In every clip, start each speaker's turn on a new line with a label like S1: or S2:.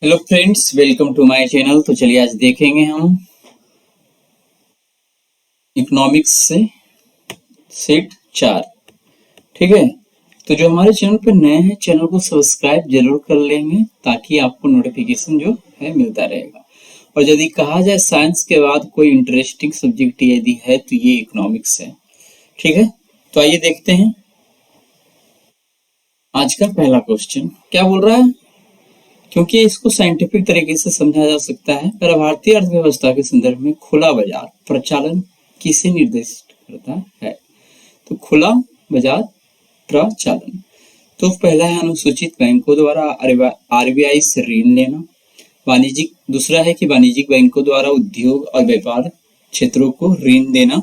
S1: Hello friends, welcome to my channel. तो चलिए आज देखेंगे हम इकोनॉमिक्स से सेट 4। ठीक है। तो जो हमारे चैनल पे नए हैं, चैनल को सब्सक्राइब जरूर कर लेंगे ताकि आपको नोटिफिकेशन जो है मिलता रहेगा। और यदि कहा जाए साइंस के बाद कोई इंटरेस्टिंग सब्जेक्ट यदि है तो ये इकोनॉमिक्स है। ठीक है। तो आइए देखते हैं आज का पहला क्वेश्चन क्या बोल रहा है। क्योंकि इसको साइंटिफिक तरीके से समझा जा सकता है। पर भारतीय अर्थव्यवस्था के संदर्भ में खुला बाजार प्रचालन किसे निर्देशित करता है। तो खुला बाजार प्रचालन तो पहला है अनुसूचित बैंकों द्वारा आरबीआई से ऋण लेना। वाणिज्यिक दूसरा है कि वाणिज्यिक बैंकों द्वारा उद्योग और व्यापार क्षेत्रों को ऋण देना।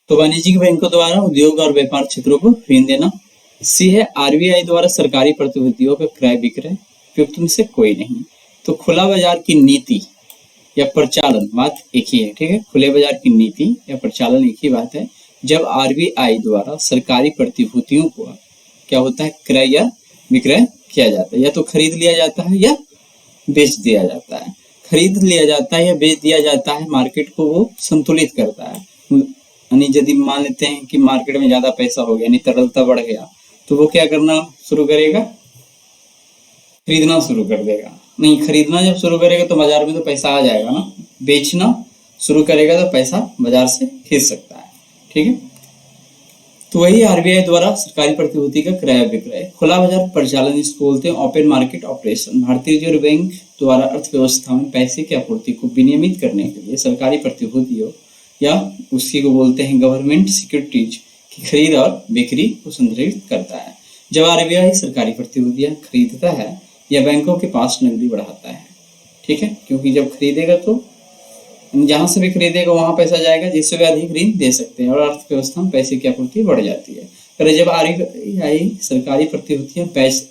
S1: तो वाणिज्यिक बैंकों द्वारा उद्योग और व्यापार क्षेत्रों को ऋण देना। सी है आरबीआई द्वारा सरकारी प्रतिभूतियों का क्रय विक्रय। उपयुक्त में से कोई नहीं। तो खुला बाजार की नीति या प्रचालन बात एक ही है। ठीक है। खुले बाजार की नीति या प्रचालन एक ही बात है। जब आरबीआई द्वारा सरकारी प्रतिभूतियों को क्या होता है, क्रय या विक्रय किया जाता है। या तो खरीद लिया जाता है या बेच दिया जाता है। खरीद लिया जाता है या बेच दिया जाता है, मार्केट को वो संतुलित करता है। यानी यदि मान लेते हैं कि मार्केट में ज्यादा पैसा हो गया, यानी तरलता बढ़ गया, तो वो क्या करना शुरू करेगा, खरीदना शुरू कर देगा। नहीं, खरीदना जब शुरू करेगा तो बाजार में तो पैसा आ जाएगा ना। बेचना शुरू करेगा तो पैसा बाजार से खींच सकता है। ठीक है। तो वही आरबीआई द्वारा सरकारी प्रतिभूति का क्रय विक्रय। खुला बाजार परिचालन इसको बोलते हैं ओपन मार्केट ऑपरेशन। भारतीय रिजर्व बैंक द्वारा अर्थव्यवस्था में पैसे की आपूर्ति को विनियमित करने के लिए सरकारी प्रतिभूतियों या उसी को बोलते हैं गवर्नमेंट सिक्योरिटीज की खरीद और बिक्री को संदर्भित करता है। जब आरबीआई सरकारी प्रतिभूतियां खरीदता है या बैंकों के पास नकदी बढ़ाता है। ठीक है। क्योंकि जब खरीदेगा तो जहां से भी खरीदेगा वहां पैसा जाएगा, जिससे भी अधिक ऋण दे सकते हैं और अर्थव्यवस्था में पैसे की आपूर्ति बढ़ जाती है। पर जब आरबीआई सरकारी प्रतिभूतियां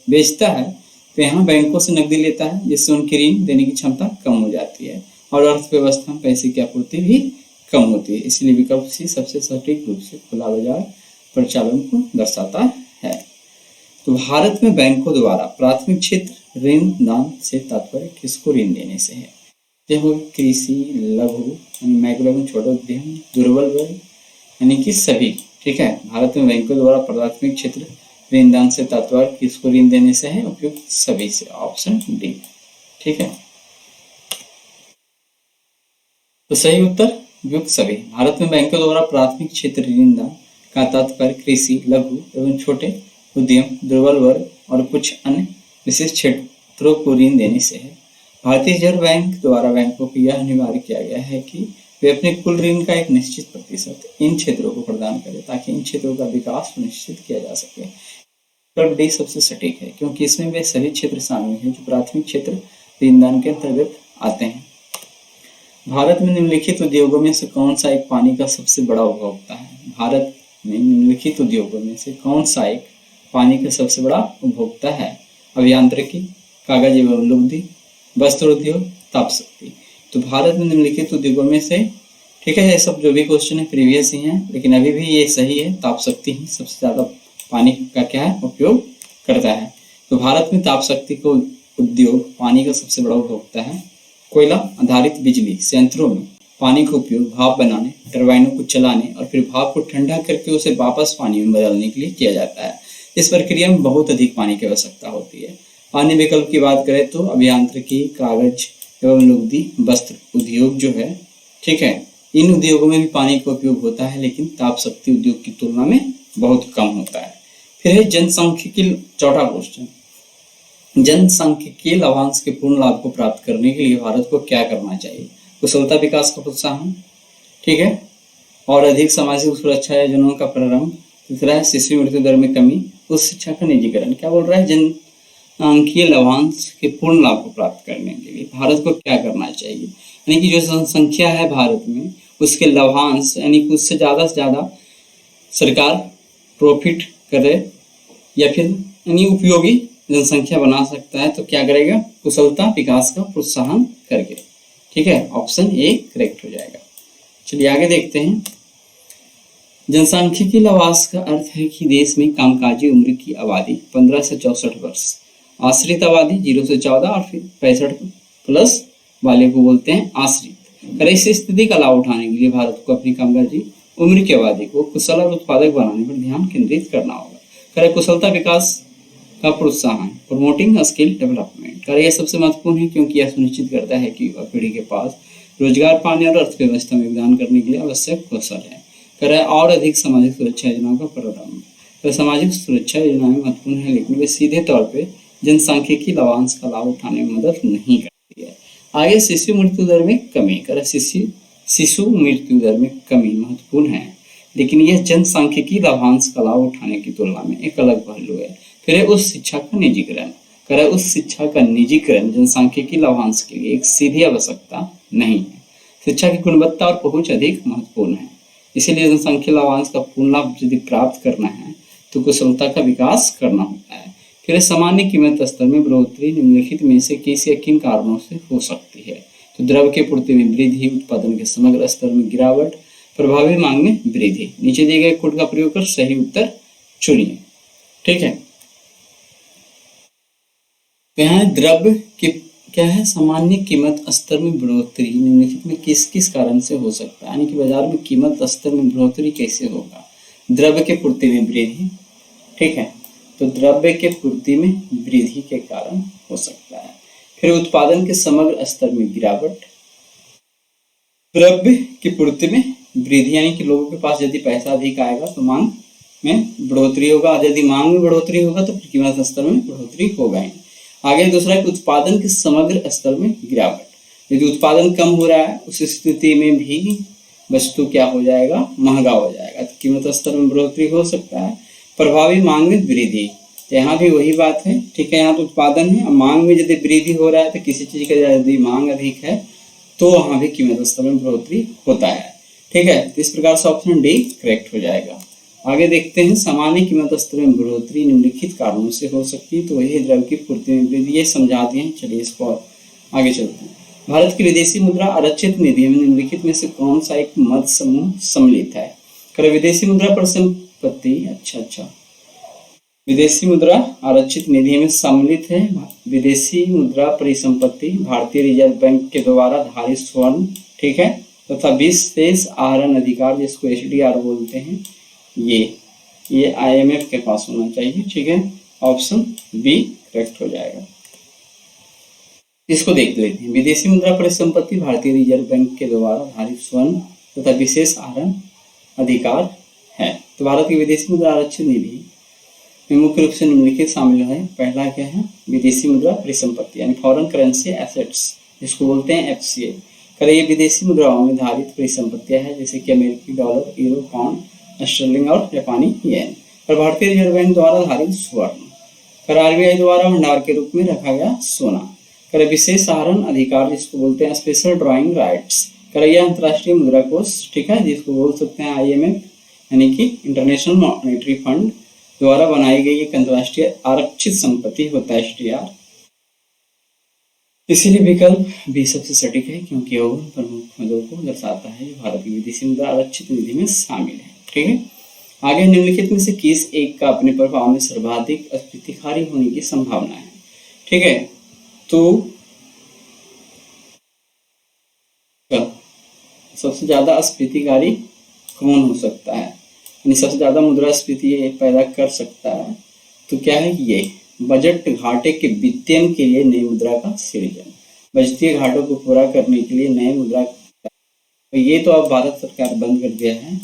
S1: बेचता है तो यहाँ बैंकों से नकदी लेता है, जिससे उनकी ऋण देने की क्षमता कम हो जाती है और अर्थव्यवस्था में पैसे की आपूर्ति भी कम होती है। इसलिए विकल्प सी सबसे सटीक रूप से खुला बाजार प्रचालन को दर्शाता है। तो भारत में बैंकों द्वारा प्राथमिक क्षेत्र ऋण दान से तात्पर्य किसको ऋण देने से है। देखो, कृषि, लघु माइक्रो एवं छोटे उद्यम, दुर्बल वर्ग यानी कि सभी। ठीक है। भारत में बैंकों द्वारा प्राथमिक क्षेत्र ऋण दान से तात्पर्य किसको ऋण देने से है। उपयुक्त सभी से, ऑप्शन डी। ठीक है। तो सही उत्तर उपयुक्त सभी। भारत में बैंकों द्वारा प्राथमिक क्षेत्र ऋण दान का तात्पर्य कृषि, लघु एवं छोटे उद्यम, दुर्बल वर्ग और कुछ अन्य विशेष क्षेत्रों को ऋण देने से है। भारतीय रिजर्व बैंक द्वारा बैंकों को यह अनिवार्य किया गया है कि वे अपने कुल ऋण का एक निश्चित प्रतिशत इन क्षेत्रों को प्रदान करें ताकि इन क्षेत्रों का विकास सुनिश्चित किया जा सके। विकल्प डी सबसे सटीक है क्योंकि इसमें वे सभी क्षेत्र शामिल हैं जो प्राथमिक क्षेत्र ऋण दान के अंतर्गत आते हैं। भारत में निम्नलिखित उद्योगों में से कौन सा एक पानी का सबसे बड़ा उपभोक्ता है। भारत में निम्नलिखित उद्योगों में से कौन सा एक पानी का सबसे बड़ा उपभोक्ता है। अभियांत्रिकी, कागज एवं लुगदी, वस्त्र उद्योग, ताप शक्ति। तो भारत में निम्नलिखित उद्योगों में से, ठीक है, ये सब जो भी क्वेश्चन है प्रीवियस ही है, लेकिन अभी भी ये सही है। ताप शक्ति ही सबसे ज्यादा पानी का क्या है उपयोग करता है। तो भारत में ताप शक्ति को उद्योग पानी का सबसे बड़ा उपभोक्ता है। कोयला आधारित बिजली संयंत्रों में पानी का उपयोग भाप बनाने, टरबाइनों को चलाने और फिर भाप को ठंडा करके उसे वापस पानी में बदलने के लिए किया जाता है। इस प्रक्रिया में बहुत अधिक पानी की आवश्यकता होती है। अन्य विकल्प की बात करें तो अभियांत्रिकी, कागज एवं लुगदी, वस्त्र उद्योग जो है, ठीक है, इन उद्योगों में भी पानी का उपयोग होता है, लेकिन ताप शक्ति उद्योग की तुलना में बहुत कम होता है। फिर है जनसांख्यिकी, चौथा क्वेश्चन, जनसांख्यिकीय लाभांश के पूर्ण लाभ को प्राप्त करने के लिए भारत को क्या करना चाहिए। कुशलता विकास का प्रोत्साहन, ठीक है, और अधिक सामाजिक सुरक्षा योजनाओं का प्रारंभ। तीसरा है शिशु मृत्यु दर में कमी, उच्च शिक्षा का निजीकरण। क्या बोल रहा है, जनसांख्यिकीय लाभांश के पूर्ण लाभ को प्राप्त करने के लिए भारत को क्या करना चाहिए। यानी कि जो जनसंख्या है भारत में उसके लाभांश यानी कि उससे ज्यादा सरकार प्रॉफिट करे या फिर यानी उपयोगी जनसंख्या बना सकता है। तो क्या करेगा? कुशलता विकास का प्रोत्साहन करके। ठीक है, ऑप्शन ए करेक्ट हो जाएगा। चलिए आगे देखते हैं। जनसांख्यिकी लवास का अर्थ है कि देश में कामकाजी उम्र की आबादी 15 से 64 वर्ष, आश्रित आबादी 0 से 14 और फिर 65 प्लस वाले को बोलते हैं आश्रित। इस स्थिति का लाभ उठाने के लिए भारत को अपनी कामकाजी उम्र की आबादी को कुशल और उत्पादक बनाने पर ध्यान केंद्रित करना होगा। कुशलता विकास का प्रोत्साहन, प्रमोटिंग स्किल डेवलपमेंट। यह सबसे महत्वपूर्ण है क्योंकि यह सुनिश्चित करता है कि युवा पीढ़ी के पास रोजगार पाने और अर्थव्यवस्था में योगदान करने के लिए आवश्यक कौशल है। और अधिक सामाजिक सुरक्षा योजनाओं का प्रारंभ। सामाजिक सुरक्षा योजनाएं महत्वपूर्ण है, लेकिन वे सीधे तौर पे जनसांख्यिकी लवांश का लाभ उठाने में मदद नहीं करती है। आगे शिशु मृत्यु दर में कमी। शिशु मृत्यु दर में कमी महत्वपूर्ण है, लेकिन यह जनसांख्यिकी लाभांश का लाभ उठाने की तुलना में एक अलग पहलू है। फिर उस शिक्षा का निजीकरण। उस शिक्षा का निजीकरण जनसांख्यिकी लाभांश के लिए एक सीधी आवश्यकता नहीं है। शिक्षा की गुणवत्ता और पहुंच अधिक महत्वपूर्ण है। इसीलिए जनसांख्यिकी लाभांश का पूर्ण लाभ यदि प्राप्त करना है तो कुशलता का विकास करना होता है। फिर सामान्य कीमत स्तर में बढ़ोतरी निम्नलिखित में से किसी किन कारणों से हो सकती है? तो द्रव्य की पूर्ति में वृद्धि, उत्पादन के समग्र स्तर में गिरावट, प्रभावी मांग में वृद्धि। नीचे दिए गए कोड का प्रयोग कर सही उत्तर चुनिए। ठीक है, यहाँ द्रव्य की क्या है? सामान्य कीमत स्तर में बढ़ोतरी निम्नलिखित में किस किस कारण से हो सकता है? यानी कि बाजार में कीमत स्तर में बढ़ोतरी कैसे होगा? द्रव्य के पूर्ति में वृद्धि। ठीक है, तो द्रव्य के पूर्ति में वृद्धि के कारण हो सकता है। फिर उत्पादन के समग्र स्तर में गिरावट, द्रव्य की पूर्ति में वृद्धि, यानी कि लोगों के पास यदि पैसा अधिक आएगा तो मांग में बढ़ोतरी होगा, यदि मांग में बढ़ोतरी होगा तो कीमत स्तर में बढ़ोतरी होगा ही। आगे दूसरा कि उत्पादन के समग्र स्तर में गिरावट। यदि उत्पादन कम हो रहा है उस स्थिति में भी वस्तु क्या हो जाएगा? महंगा हो जाएगा, तो कीमत स्तर में बढ़ोतरी हो सकता है। प्रभावी मांग में वृद्धि, यहाँ भी वही बात है। ठीक है, यहाँ तो उत्पादन है, मांग में यदि वृद्धि हो रहा है तो किसी चीज का यदि मांग अधिक है तो वहां भी कीमत स्तर में बढ़ोतरी होता है। ठीक है, तो इस प्रकार से ऑप्शन डी करेक्ट हो जाएगा। आगे देखते हैं। सामान्य कीमत स्तर में बढ़ोतरी निम्नलिखित कारणों से हो सकती है, तो वही द्रव्य की पूर्ति में वृद्धि, ये समझा दिए हैं। चलिए इसको आगे चलते हैं। भारत की विदेशी मुद्रा आरक्षित निधि में निम्नलिखित में से कौन सा एक मद समूह सम्मिलित है? विदेशी मुद्रा परिसंपत्ति, अच्छा, विदेशी मुद्रा आरक्षित निधि में सम्मिलित है विदेशी मुद्रा परिसंपत्ति भारतीय रिजर्व बैंक के द्वारा धारित स्वर्ण, ठीक है, तथा विशेष आहरण अधिकार जिसको एचडीआर बोलते हैं, ये आईएमएफ के पास होना चाहिए। ठीक है, ऑप्शन बी करेक्ट हो जाएगा। इसको देख लेते हैं। विदेशी मुद्रा परिसंपत्ति भारतीय रिजर्व बैंक के द्वारा धारित स्वर्ण तथा विशेष आहरण अधिकार है। तो भारत की विदेशी मुद्रा आरक्षित निधि में मुख्य रूप से निम्नलिखित शामिल है। पहला क्या है? विदेशी मुद्रा परिसंपत्ति यानी फॉरेन करेंसी एसेट्स, जिसको बोलते हैं एफसीए। ये विदेशी मुद्राओं में धारित परिसंपत्तियां हैं, जैसे कि अमेरिकी डॉलर, यूरो, पाउंड स्टर्लिंग और जापानी येन। और भारतीय रिजर्व बैंक द्वारा धारित स्वर्ण। आरबीआई द्वारा भंडार के रूप में रखा गया सोना। विशेष आहरण अधिकार जिसको बोलते हैं स्पेशल ड्राइंग राइट्स। यह अंतर्राष्ट्रीय मुद्रा कोष, ठीक है, जिसको बोल सकते हैं आईएमएफ यानी कि इंटरनेशनल मॉनेटरी फंड द्वारा बनाई गई एक अंतर्राष्ट्रीय आरक्षित संपत्ति होता है एचडीआर। इसीलिए विकल्प भी सबसे सटीक है क्योंकि वह प्रमुख मदों को दर्शाता है जो भारत की विदेशी मुद्रा आरक्षित निधि में शामिल है। ठीक है, आगे निम्नलिखित में से किस एक का अपने प्रभाव में सर्वाधिक अस्फीतिकारी होने की संभावना है? ठीक है, तो सबसे ज्यादा अस्फीतिकारी कौन हो सकता है, यानी सबसे ज्यादा मुद्रास्फीति पैदा कर सकता है? तो क्या है? ये बजट घाटे के वित्तीयन के लिए नई मुद्रा का सृजन, बजटीय घाटों को पूरा करने के लिए नई मुद्रा। तो ये तो अब भारत सरकार बंद कर दिया है।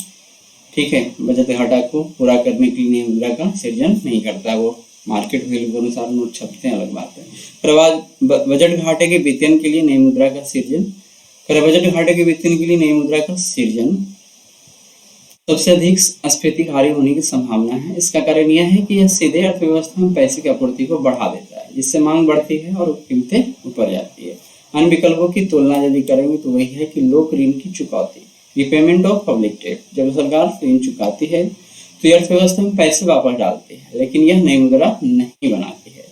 S1: ठीक है, बजट घाटा को पूरा करने के लिए नई मुद्रा का सृजन नहीं करता है, वो मार्केट वैल्यू के अनुसार नोट छपते हैं, अलग बात है। पर बजट घाटे के वित्तीयन के लिए नई मुद्रा का सृजन, बजट घाटे के वित्तीयन के लिए नई मुद्रा का सृजन सबसे अधिक अस्फीतिकारी होने की संभावना है। इसका कारण यह है कि यह सीधे अर्थव्यवस्था में पैसे की आपूर्ति को बढ़ा देता है, जिससे मांग बढ़ती है और कीमतें ऊपर जाती है। अन्य विकल्पों की तुलना यदि करेंगे तो वही है कि लोक ऋण की चुकौती, रिपेमेंट ऑफ पब्लिक डेट। जब सरकार ऋण चुकाती है तो ये अर्थव्यवस्था में पैसे वापस डालती है, लेकिन यह नई मुद्रा नहीं बनाती है।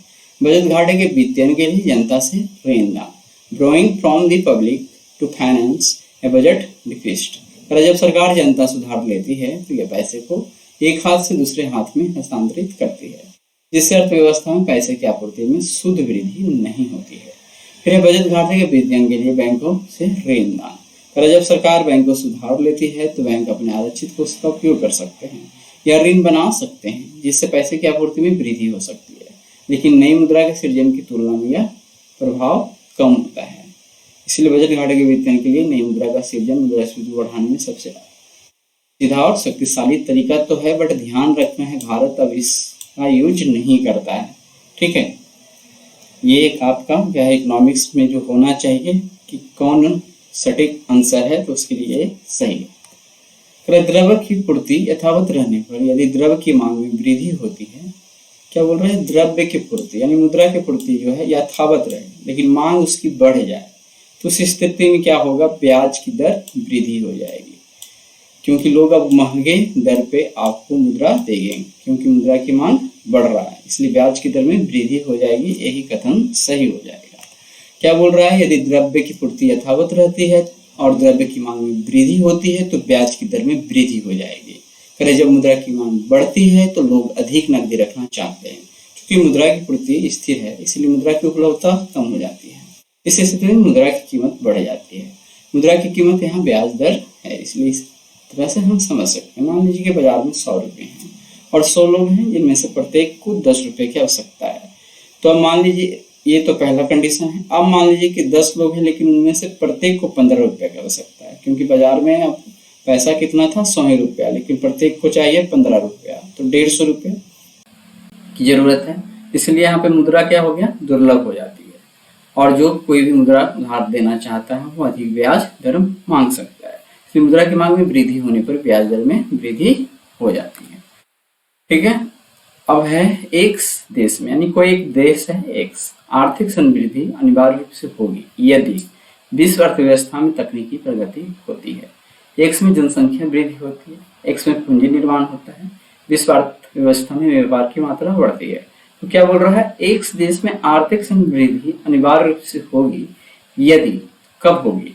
S1: बचत घाटे के वित्तीयन के लिए जनता से ऋण दान, borrowing from the public to finance a budget deficit. पर जब सरकार जनता से उधार लेती है तो यह पैसे को एक हाथ से दूसरे हाथ में हस्तांतरित करती है, जिससे अर्थव्यवस्था में पैसे की आपूर्ति में शुद्ध वृद्धि नहीं होती है। फिर बचत घाटे के वित्तीयन के लिए बैंकों से ऋण दान, पर जब सरकार बैंकों से उधार लेती है तो बैंक अपने आरक्षित कोष का उपयोग कर सकते हैं या ऋण बना सकते हैं, जिससे पैसे की आपूर्ति में वृद्धि हो सकती है, लेकिन नई मुद्रा के सृजन की तुलना में यह प्रभाव कम होता है। इसलिए बचत घाटे के वित्तीयन के लिए नई मुद्रा का सृजन मुद्रास्फीति को बढ़ाने में सबसे सीधा और शक्तिशाली तरीका तो है, बट ध्यान रखना है भारत अब इसका यूज नहीं करता है। ठीक है, ये एक आपका क्या है इकोनॉमिक्स में जो होना चाहिए कि कौन सटीक आंसर है, तो उसके लिए सही है। द्रव्य की पूर्ति यथावत रहने पर यदि द्रव्य की मांग में वृद्धि होती है, क्या बोल रहे हैं, द्रव्य की पूर्ति यानी मुद्रा की पूर्ति जो है यथावत रहे लेकिन मांग उसकी बढ़ जाए, तो उस स्थिति में क्या होगा, ब्याज की दर वृद्धि हो जाएगी, क्योंकि लोग अब महंगे दर पे आपको मुद्रा देंगे, क्योंकि मुद्रा की मांग बढ़ रहा है, इसलिए ब्याज की दर में वृद्धि हो जाएगी। यही कथन सही हो जाएगा। क्या बोल रहा है, यदि द्रव्य की पूर्ति यथावत रहती है और द्रव्य की मांग में वृद्धि होती है तो ब्याज की दर में वृद्धि हो जाएगी। करे जब मुद्रा की मांग बढ़ती है तो लोग अधिक नकदी रखना चाहते हैं, क्योंकि मुद्रा की पूर्ति स्थिर है, इसलिए मुद्रा की उपलब्धता कम हो जाती है। इस स्थिति में मुद्रा की कीमत बढ़ जाती है। मुद्रा की कीमत यहाँ ब्याज दर है, इसलिए इस तरह से हम समझ सकते हैं। मान लीजिए कि बाजार में 100 रुपये हैं और 100 लोग हैं, जिनमें से प्रत्येक को 10 रुपये की आवश्यकता है। तो अब मान लीजिए, ये तो पहला कंडीशन है। अब मान लीजिए कि 10 लोग हैं लेकिन उनमें से प्रत्येक को 15 रुपये की आवश्यकता है, क्योंकि बाजार में अब पैसा कितना था, 100 रुपया, लेकिन प्रत्येक को चाहिए 15 रुपया, तो 150 रुपये की जरूरत है। इसलिए यहाँ पे मुद्रा क्या हो गया, दुर्लभ हो जाती है, और जो कोई भी मुद्रा उधार देना चाहता है वो अधिक ब्याज दर मांग सकता है। इसलिए मुद्रा की मांग में वृद्धि होने पर ब्याज दर में वृद्धि हो जाती है। ठीक है, अब है एक्स देश में, यानी कोई एक देश है एक्स, आर्थिक समृद्धि अनिवार्य रूप से होगी यदि विश्व अर्थव्यवस्था में तकनीकी प्रगति होती है, एक्स में जनसंख्या वृद्धि होती है, एक्स में पूंजी निर्माण होता है, विश्व अर्थव्यवस्था में व्यापार की मात्रा बढ़ती है। तो क्या बोल रहा है, एक्स देश में आर्थिक समृद्धि अनिवार्य रूप से होगी यदि, कब होगी,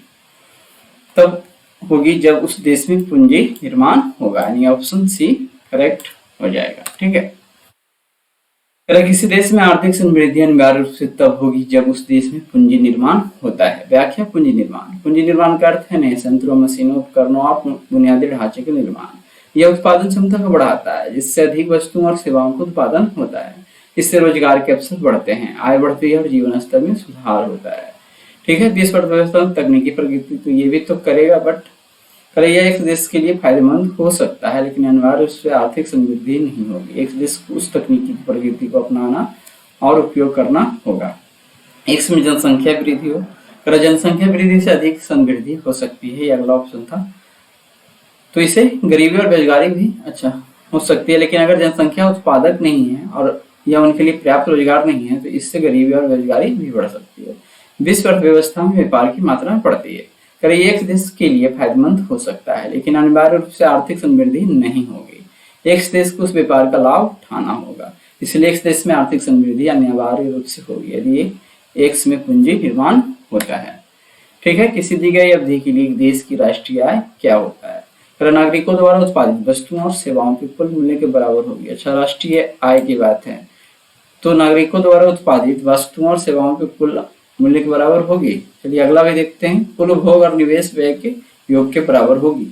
S1: तब होगी जब उस देश में पूंजी निर्माण होगा, यानी ऑप्शन सी करेक्ट हो जाएगा। ठीक है, अगर किसी देश में आर्थिक समृद्धि अनिवार्य रूप से तब होगी जब उस देश में पूंजी निर्माण होता है। व्याख्या, पूंजी निर्माण, पूंजी निर्माण का अर्थ है नए संयंत्रों, मशीनों, उपकरणों और बुनियादी ढांचे के निर्माण। यह उत्पादन क्षमता को बढ़ाता है, जिससे अधिक वस्तुओं और सेवाओं का उत्पादन होता है। इससे रोजगार के अवसर बढ़ते हैं, आय बढ़ती है और जीवन स्तर में सुधार होता है। ठीक है, देश अर्थव्यवस्था में तकनीकी प्रगति तो ये भी तो करेगा, बट यह एक देश के लिए फायदेमंद हो सकता है, लेकिन अनिवार्य रूप से आर्थिक समृद्धि नहीं होगी। एक देश को उस तकनीकी प्रगति को अपनाना और उपयोग करना होगा। एक में जनसंख्या वृद्धि हो, अगर जनसंख्या वृद्धि से अधिक समृद्धि हो सकती है, ये अगला ऑप्शन था। तो इसे गरीबी और बेरोजगारी भी अच्छा हो सकती है, लेकिन अगर जनसंख्या उत्पादक नहीं है और या उनके लिए पर्याप्त रोजगार नहीं है तो इससे गरीबी और बेरोजगारी भी बढ़ सकती है। विश्व अर्थव्यवस्था में व्यापार की मात्रा बढ़ती है, एक देश के लिए फायदेमंद हो सकता है, लेकिन अनिवार्य रूप से आर्थिक समृद्धि नहीं होगी। एक देश को उस व्यापार का लाभ उठाना होगा, इसलिए एक देश में आर्थिक समृद्धि अनिवार्य रूप से होगी यदि एक में पूंजी निर्माण होता है। ठीक है, किसी दी गई अवधि के लिए देश की राष्ट्रीय आय क्या होता है, नागरिकों द्वारा उत्पादित वस्तुओं और सेवाओं के कुल मूल्य के बराबर होगी। अच्छा, राष्ट्रीय आय की बात है तो नागरिकों द्वारा उत्पादित वस्तुओं और सेवाओं के कुल मूल्य के बराबर होगी। चलिए अगला भी देखते हैं, कुल उपभोग और निवेश व्यय के योग के बराबर होगी।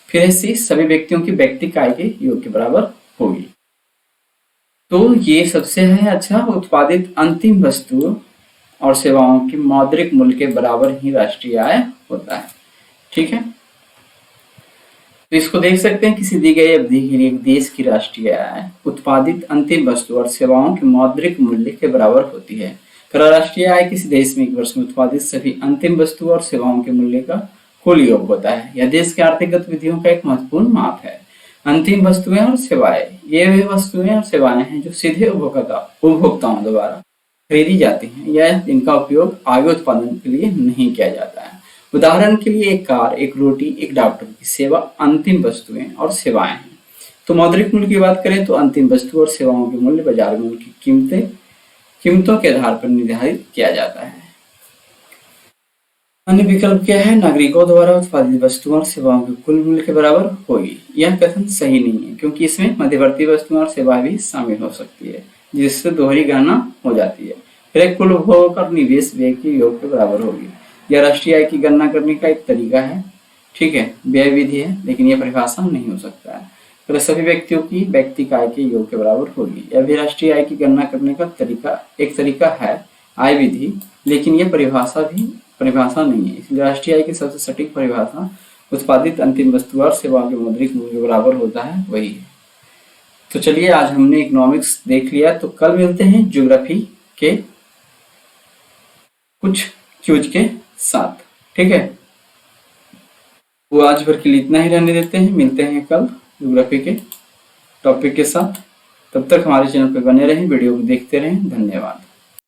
S1: फिर है सी, सभी व्यक्तियों की व्यक्तिगत आय के योग के बराबर होगी। तो ये सबसे है अच्छा, उत्पादित अंतिम वस्तुओं और सेवाओं के मौद्रिक मूल्य के बराबर ही राष्ट्रीय आय होता है। ठीक है, तो इसको देख सकते हैं, किसी दी गई अवधि के लिए एक देश की राष्ट्रीय आय उत्पादित अंतिम वस्तु और सेवाओं के मौद्रिक मूल्य के बराबर होती है। राष्ट्रीय आय किसी देश में एक वर्ष में उत्पादित सभी अंतिम वस्तुओं और सेवाओं के मूल्य का कुल योग होता है। यह देश की आर्थिक गतिविधियों का एक महत्वपूर्ण माप है। अंतिम वस्तुएं और सेवाएं, ये वे वस्तुएं और सेवाएं हैं जो सीधे उपभोक्ताओं द्वारा खरीदी जाती हैं या जिनका उपयोग आगे उत्पादन के लिए नहीं किया जाता है। उदाहरण के लिए एक कार, एक रोटी, एक डॉक्टर की सेवा अंतिम वस्तुएं और सेवाएं हैं। तो मौद्रिक मूल्य की बात करें तो अंतिम वस्तु और सेवाओं के मूल्य बाजार में उनकी कीमतों के आधार पर निर्धारित किया जाता है। अन्य विकल्प क्या है, नागरिकों द्वारा उत्पादित वस्तुओं और सेवाओं के कुल मूल्य के बराबर होगी। यह कथन सही नहीं है क्योंकि इसमें मध्यवर्ती वस्तुएं और सेवाएं भी शामिल हो सकती है जिससे दोहरी गणना हो जाती है। फिर एक कुल उपभोग और निवेश व्यय के योग के बराबर होगी। यह राष्ट्रीय आय की गणना करने का एक तरीका है, ठीक है, व्यय विधि है, लेकिन यह परिभाषा नहीं हो सकता है। फिर सभी व्यक्तियों की व्यक्तिगत आय के योग के बराबर होगी। यह भी राष्ट्रीय आय की गणना करने का एक तरीका है, आय विधि, लेकिन यह परिभाषा नहीं है। इसलिए राष्ट्रीय आय की सबसे सटीक परिभाषा उत्पादित अंतिम वस्तु और सेवाओं के मौद्रिक मूल्य के बराबर होता है, वही है। तो चलिए आज हमने इकोनॉमिक्स देख लिया, तो कल मिलते हैं ज्योग्राफी के कुछ क्यूज के साथ, ठीक है। वो आज भर के लिए इतना ही रहने देते हैं, मिलते हैं कल ज्योग्राफी के टॉपिक के साथ। तब तक हमारे चैनल पर बने रहें, वीडियो को देखते रहें। धन्यवाद।